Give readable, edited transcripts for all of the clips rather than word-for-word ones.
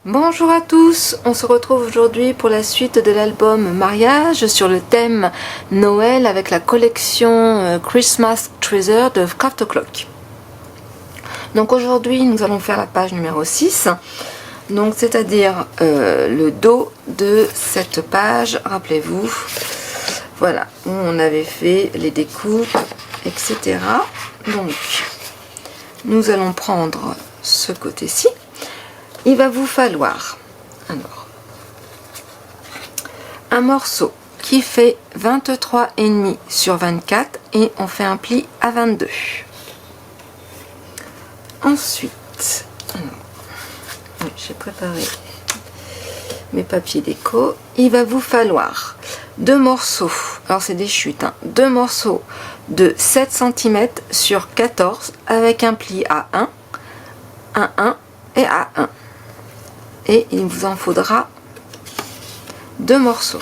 Bonjour à tous, on se retrouve aujourd'hui pour la suite de l'album Mariage sur le thème Noël avec la collection Christmas Treasure de Craft Clock. Donc aujourd'hui nous allons faire la page numéro 6, donc c'est-à-dire le dos de cette page, rappelez-vous, voilà, où on avait fait les découpes, etc. Donc nous allons prendre ce côté-ci. Il va vous falloir alors un morceau qui fait 23,5 sur 24 et on fait un pli à 22. Ensuite, j'ai préparé mes papiers déco. Il va vous falloir deux morceaux, alors c'est des chutes, deux morceaux de 7 cm sur 14 avec un pli à 1, à 1 et à 1. Et il vous en faudra deux morceaux.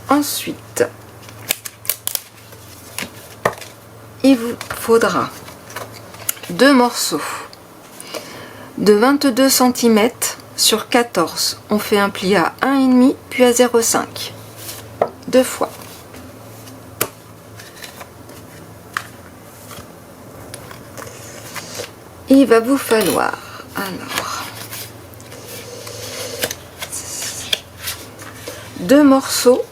Ensuite, il vous faudra deux morceaux de 22 cm sur 14. On fait un pli à 1,5 puis à 0,5. Deux fois. Il va vous falloir alors deux morceaux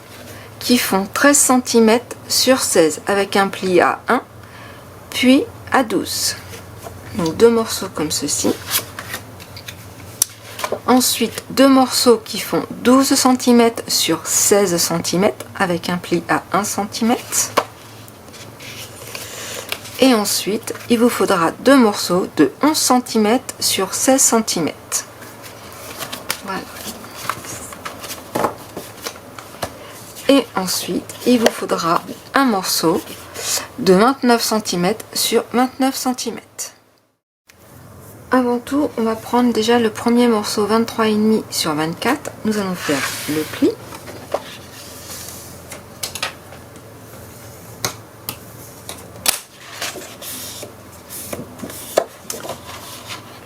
qui font 13 cm sur 16 avec un pli à 1 puis à 12. Donc deux morceaux comme ceci. Ensuite deux morceaux qui font 12 cm sur 16 cm avec un pli à 1 cm. Et ensuite, il vous faudra deux morceaux de 11 cm sur 16 cm. Voilà. Et ensuite, il vous faudra un morceau de 29 cm sur 29 cm. Avant tout, on va prendre déjà le premier morceau 23,5 sur 24. Nous allons faire le pli.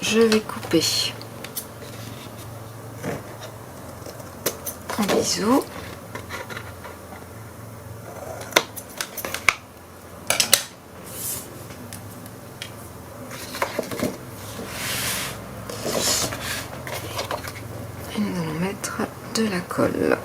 Je vais couper en biseau. Et nous allons mettre de la colle.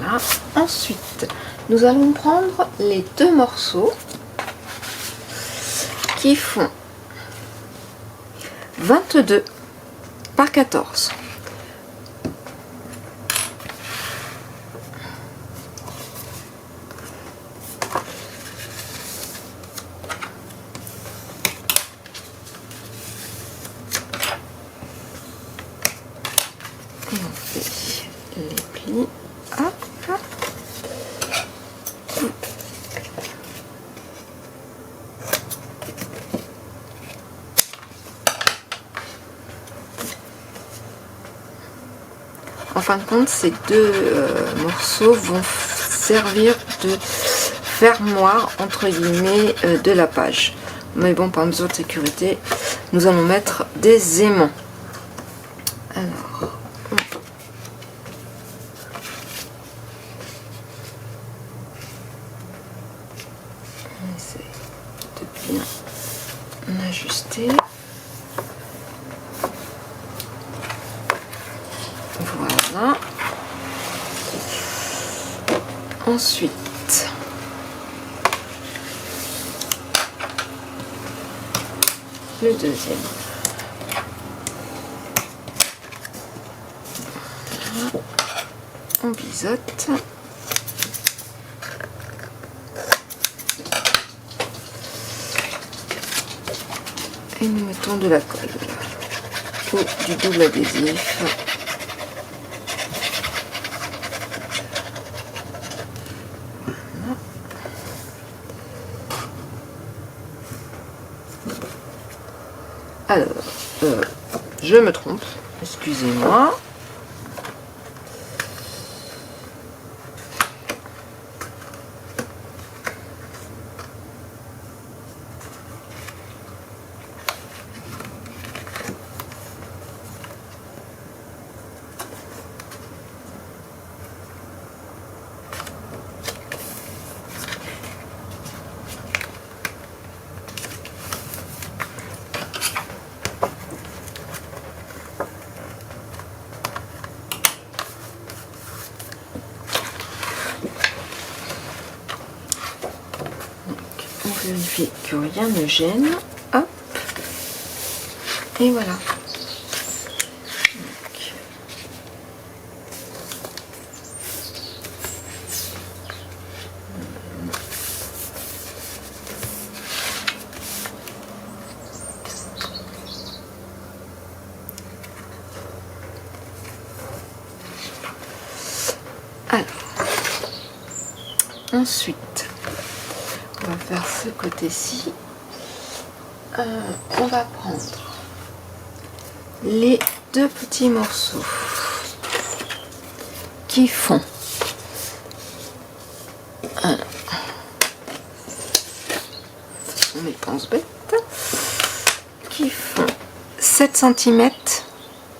Voilà. Ensuite, nous allons prendre les deux morceaux qui font 22 par 14. Et on fait les plis. Hop. En fin de compte, ces deux morceaux vont servir de fermoir entre guillemets de la page. Mais bon, par mesure de sécurité, nous allons mettre des aimants. Alors, on essaie de bien ajuster. Voilà. Ensuite, le deuxième. On biseaute. Et nous mettons de la colle ou du double adhésif. Voilà. Alors, je me trompe, excusez-moi. On vérifie que rien ne gêne. Hop. Et voilà. Donc. Alors. Ensuite. On va faire ce côté-ci. On va prendre les deux petits morceaux qui font mes pinces bêtes qui font 7 cm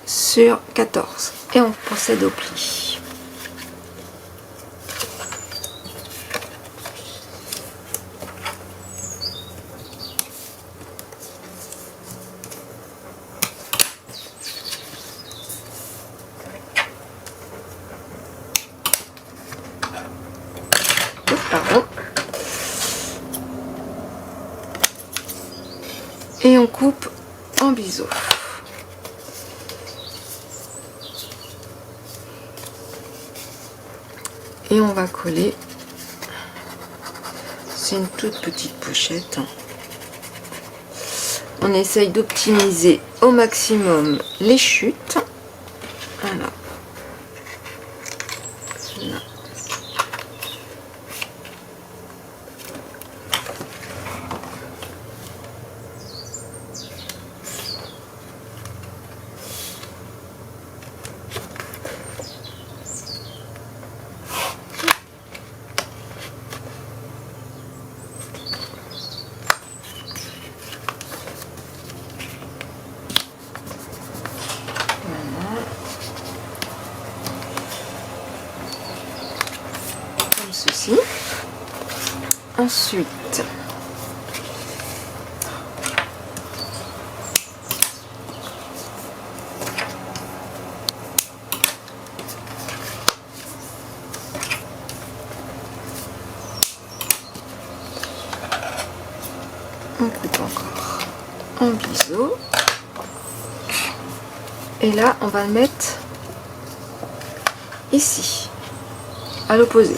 sur 14 et on procède au pli. Pardon. Et on coupe en biseau. Et on va coller. C'est une toute petite pochette. On essaye d'optimiser au maximum les chutes. Voilà. Là. Ceci. Ensuite, on coupe encore en biseau. Et là, on va le mettre ici, à l'opposé.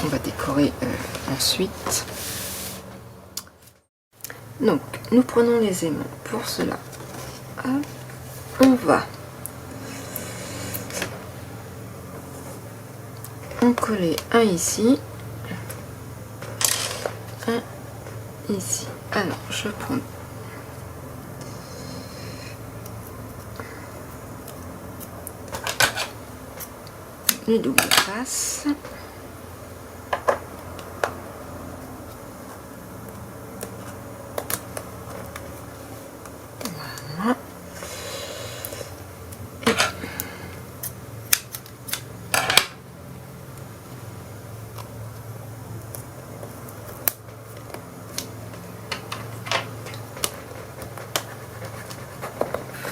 On va décorer ensuite. Donc, nous prenons les aimants pour cela. Hop, on en coller un ici, un ici. Alors je prends le double face. Voilà.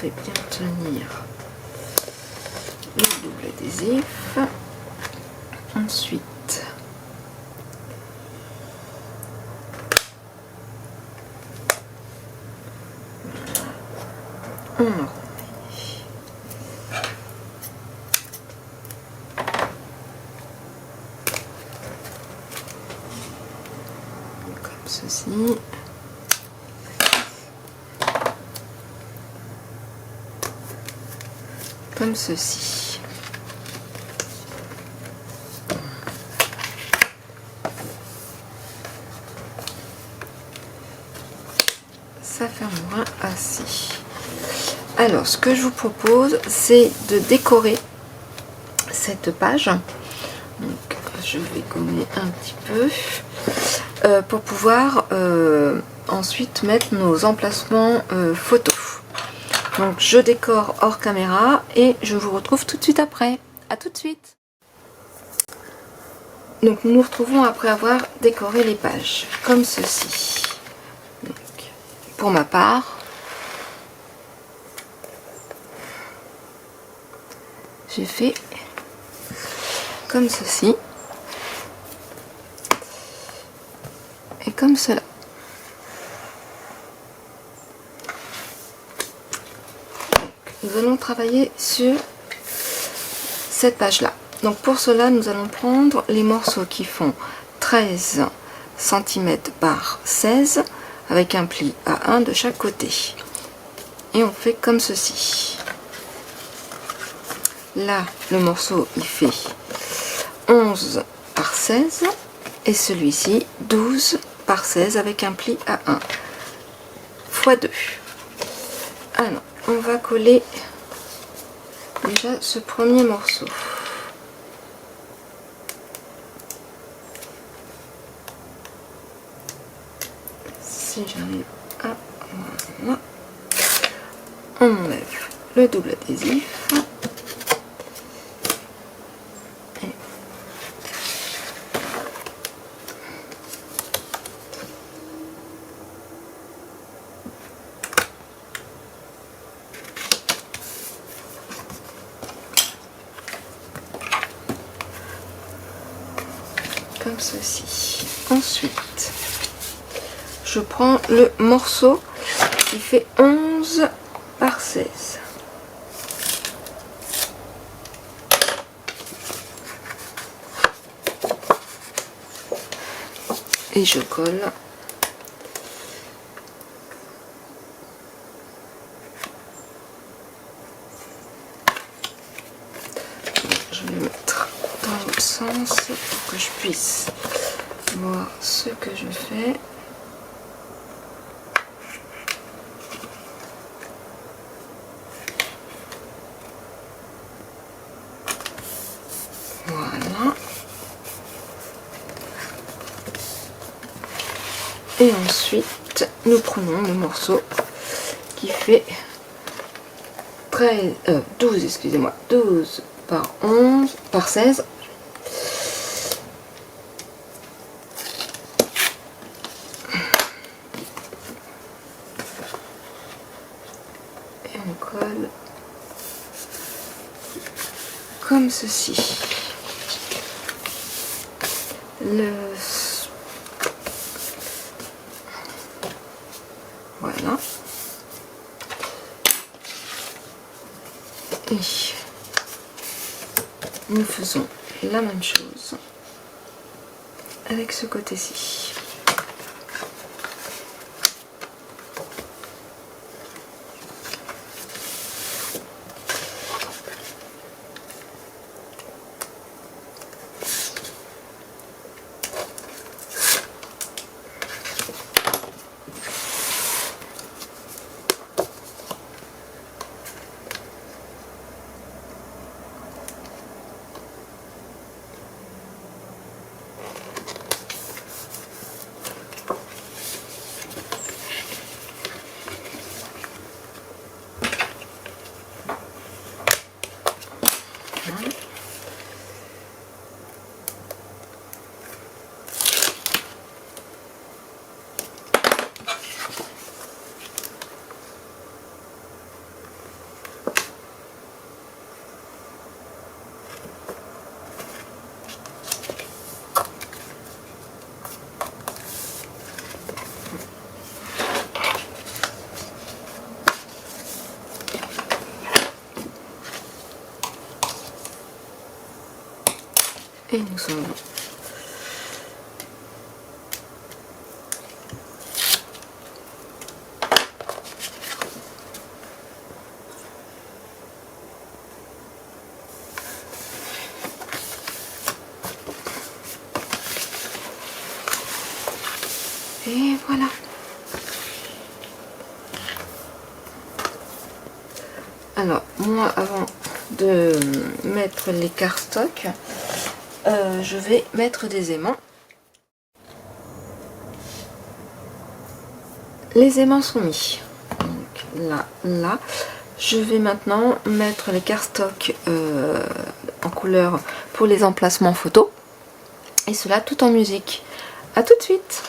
Fait bien tenir le double adhésif. Ensuite, on remet comme ceci. Comme ceci. Ça fermera ainsi. Alors, ce que je vous propose, c'est de décorer cette page. Donc, je vais gommer un petit peu pour pouvoir ensuite mettre nos emplacements photos. Donc, je décore hors caméra et je vous retrouve tout de suite après. À tout de suite. Donc, nous nous retrouvons après avoir décoré les pages, comme ceci. Donc, pour ma part, j'ai fait comme ceci et comme cela. Nous allons travailler sur cette page là. Donc pour cela nous allons prendre les morceaux qui font 13 cm par 16 avec un pli à 1 de chaque côté et on fait comme ceci. Là le morceau il fait 11 par 16 et celui-ci 12 par 16 avec un pli à 1 x 2. Alors on va coller déjà ce premier morceau. Si j'arrive à... Voilà. On enlève le double adhésif. Et comme ceci. Ensuite, je prends le morceau qui fait 11 par 16. Et je colle. Je vais mettre dans l'autre sens pour que je puisse voir ce que je fais. Voilà. Et ensuite, nous prenons le morceau qui fait 12, excusez-moi, 12 par 11 par 16. Et on colle comme ceci. Voilà. Et nous faisons la même chose avec ce côté-ci. Et nous en allons. Et voilà. Alors, moi, avant de mettre les cardstocks, je vais mettre des aimants. Les aimants sont mis. Donc là, là. Je vais maintenant mettre les cardstocks en couleur pour les emplacements photos. Et cela tout en musique. A tout de suite.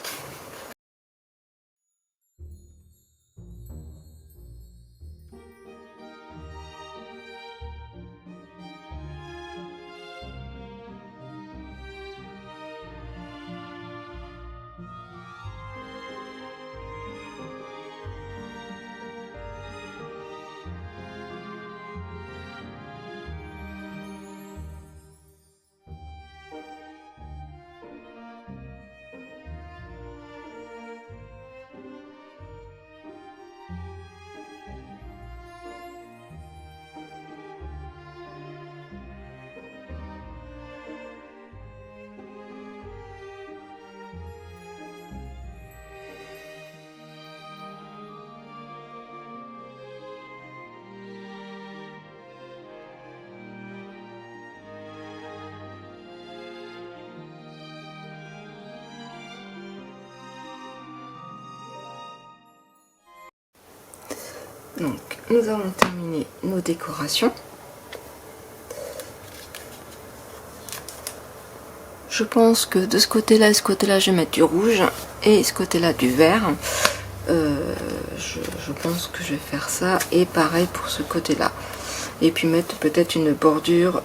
Donc, nous avons terminé nos décorations. Je pense que de ce côté-là et ce côté-là, je vais mettre du rouge et ce côté-là du vert. Je pense que je vais faire ça et pareil pour ce côté-là. Et puis mettre peut-être une bordure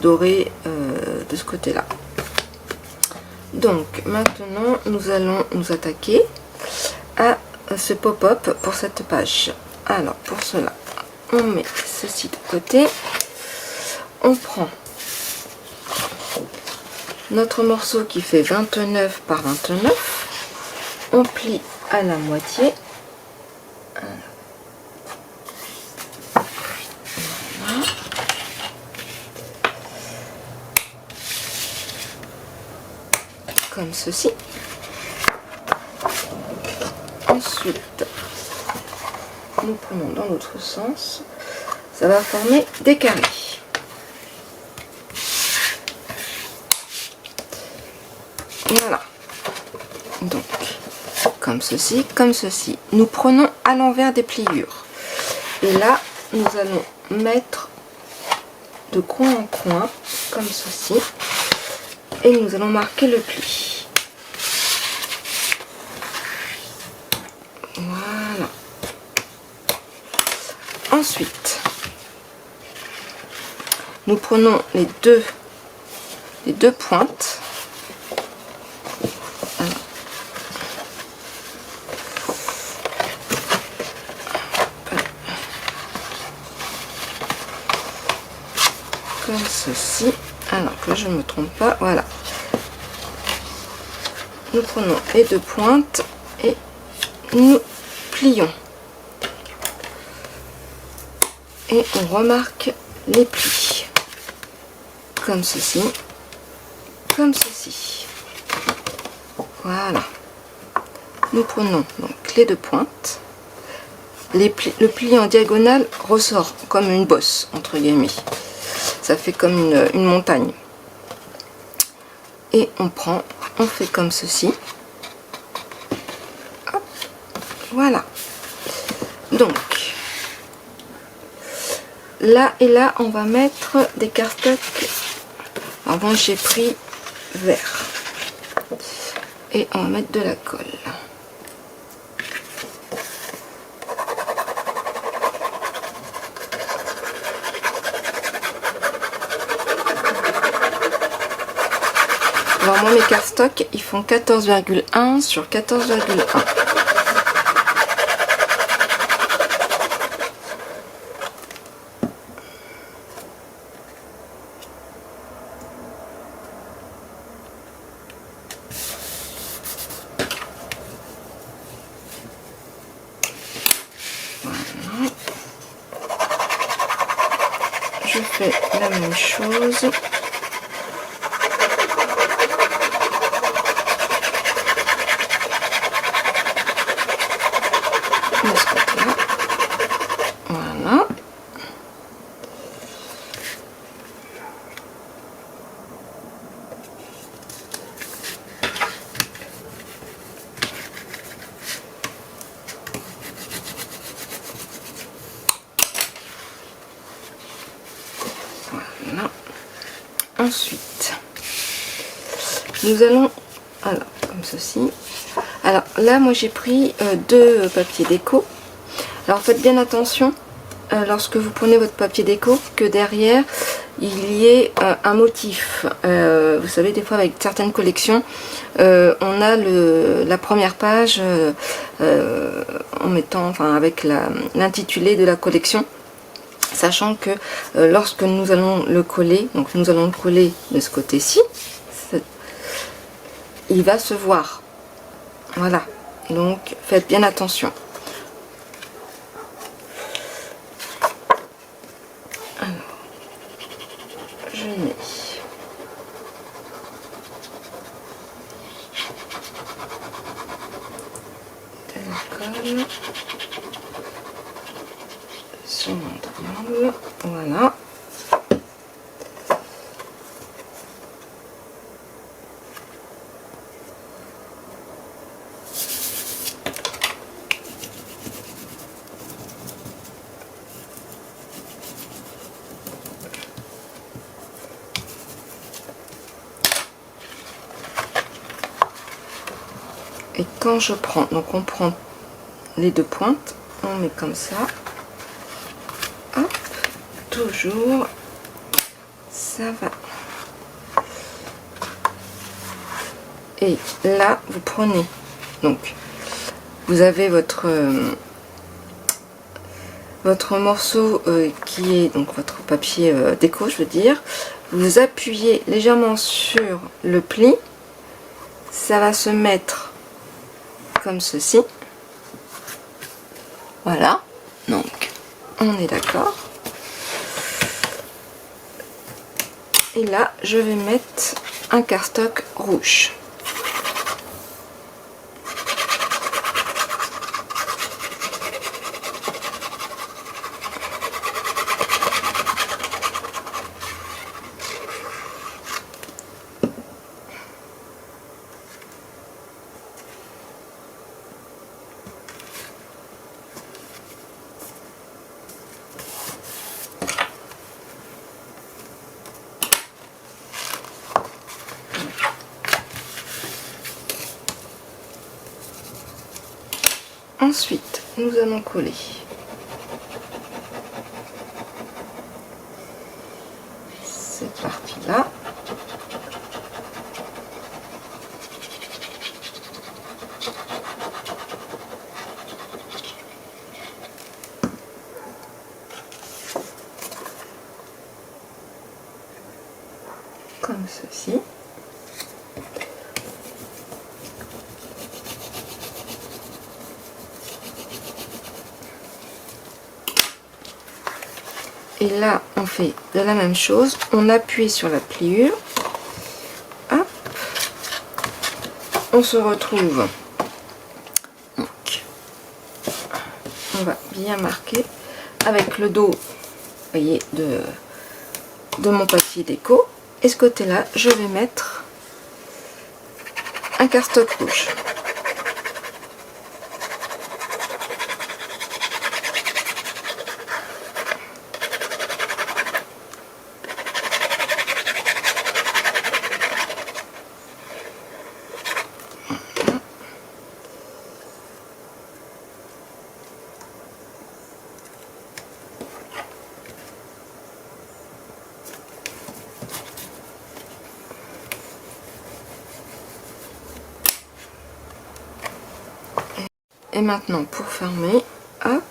dorée de ce côté-là. Donc, maintenant, nous allons nous attaquer à ce pop-up pour cette page. Alors pour cela, on met ceci de côté, on prend notre morceau qui fait 29 par 29, on plie à la moitié, voilà. Comme ceci. Ensuite, nous prenons dans l'autre sens, ça va former des carrés. Voilà. Donc, comme ceci, comme ceci. Nous prenons à l'envers des pliures. Et là, nous allons mettre de coin en coin, comme ceci. Et nous allons marquer le pli. Voilà. Ensuite, nous prenons les deux pointes. Alors, comme ceci. Alors que je ne me trompe pas, voilà. Nous prenons les deux pointes et nous plions. Et on remarque les plis comme ceci, comme ceci. Voilà. Nous prenons donc les deux pointes. Le pli en diagonale ressort comme une bosse entre guillemets. Ça fait comme une montagne. Et on prend, on fait comme ceci. Hop, voilà. Donc là et là, on va mettre des cardstocks. Avant, j'ai pris vert. Et on va mettre de la colle. Alors moi, mes cardstocks, ils font 14,1 sur 14,1. fait la même chose. De ce côté-là. Voilà. Voilà. Ensuite, nous allons, alors comme ceci. Alors là, moi j'ai pris deux papiers déco. Alors faites bien attention lorsque vous prenez votre papier déco que derrière il y ait un motif. Vous savez, des fois avec certaines collections, on a la première page en mettant, enfin avec l'intitulé de la collection. Sachant que lorsque nous allons le coller, donc nous allons le coller de ce côté-ci, il va se voir. Voilà, donc faites bien attention. Alors, je mets de la colle sur mon triangle, voilà. Et quand je prends, donc on prend les deux pointes, on met comme ça, hop, toujours, ça va. Et là, vous prenez, donc, vous avez votre morceau qui est, donc votre papier déco, je veux dire, vous appuyez légèrement sur le pli, ça va se mettre comme ceci. Voilà, donc on est d'accord. Et là, je vais mettre un cardstock rouge. Ensuite, nous allons coller cette partie-là. Comme ceci. Et là, on fait de la même chose. On appuie sur la pliure. Hop. On se retrouve. Donc, on va bien marquer avec le dos, vous voyez, de mon papier déco. Et ce côté-là, je vais mettre un cardstock rouge. Et maintenant, pour fermer, hop,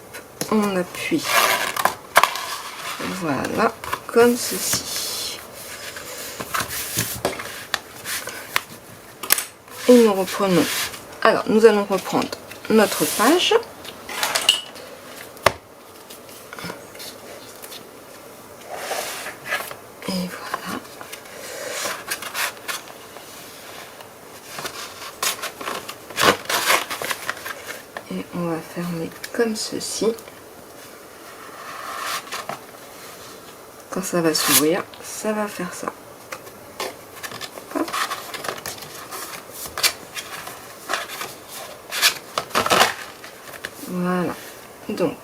on appuie. Voilà, comme ceci. Et nous reprenons. Alors, nous allons reprendre notre page. Et voilà. Et on va fermer comme ceci. Quand ça va s'ouvrir, ça va faire ça. Hop. Voilà. Donc,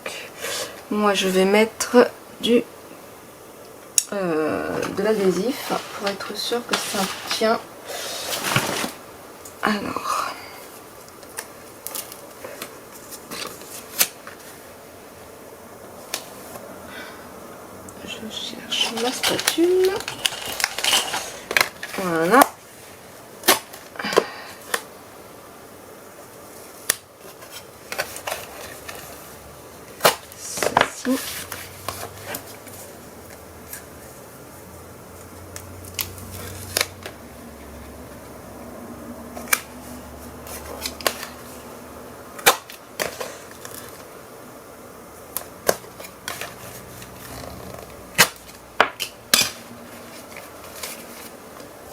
moi je vais mettre de l'adhésif pour être sûr que ça tient. Alors, je cherche ma spatule. Voilà. Ceci.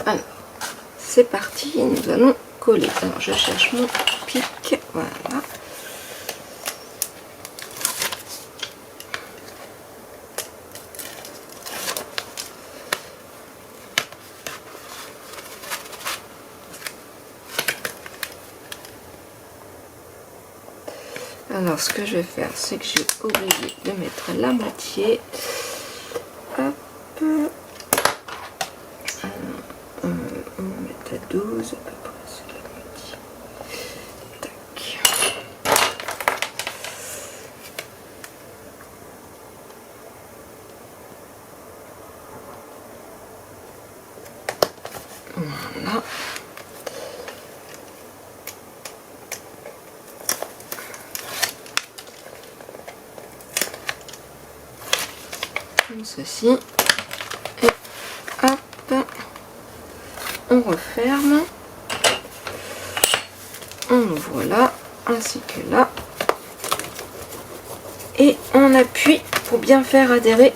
Alors, c'est parti, nous allons coller. Alors, je cherche mon pic, voilà. Alors, ce que je vais faire, c'est que j'ai oublié de mettre la moitié. Hop. On va mettre à 12 à peu près, c'est la moitié. Tac. Voilà. Comme ceci. Et hop. On referme, on ouvre là, ainsi que là, et on appuie pour bien faire adhérer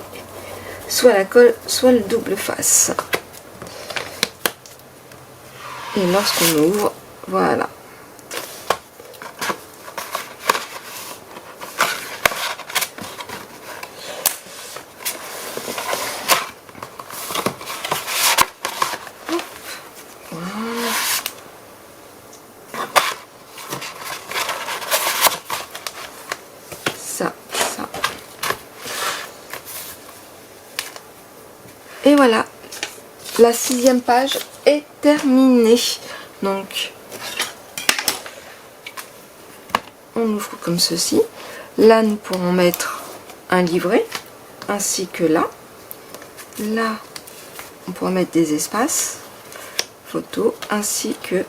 soit la colle, soit le double face. Et lorsqu'on ouvre, voilà. Ça. Et voilà, la 6e page est terminée. Donc, on ouvre comme ceci. Là, nous pourrons mettre un livret, ainsi que là. Là, on pourra mettre des espaces photos, ainsi que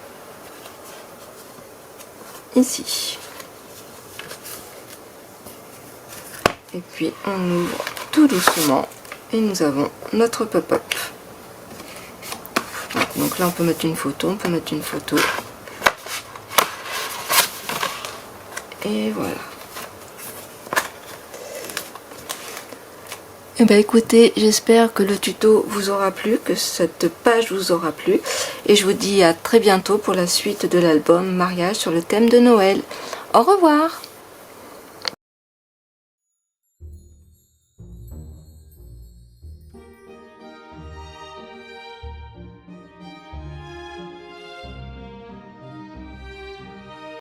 ici. Et puis, on ouvre tout doucement. Et nous avons notre pop-up. Donc là, on peut mettre une photo, Et voilà. Eh bien écoutez, j'espère que le tuto vous aura plu, que cette page vous aura plu. Et je vous dis à très bientôt pour la suite de l'album Mariage sur le thème de Noël. Au revoir!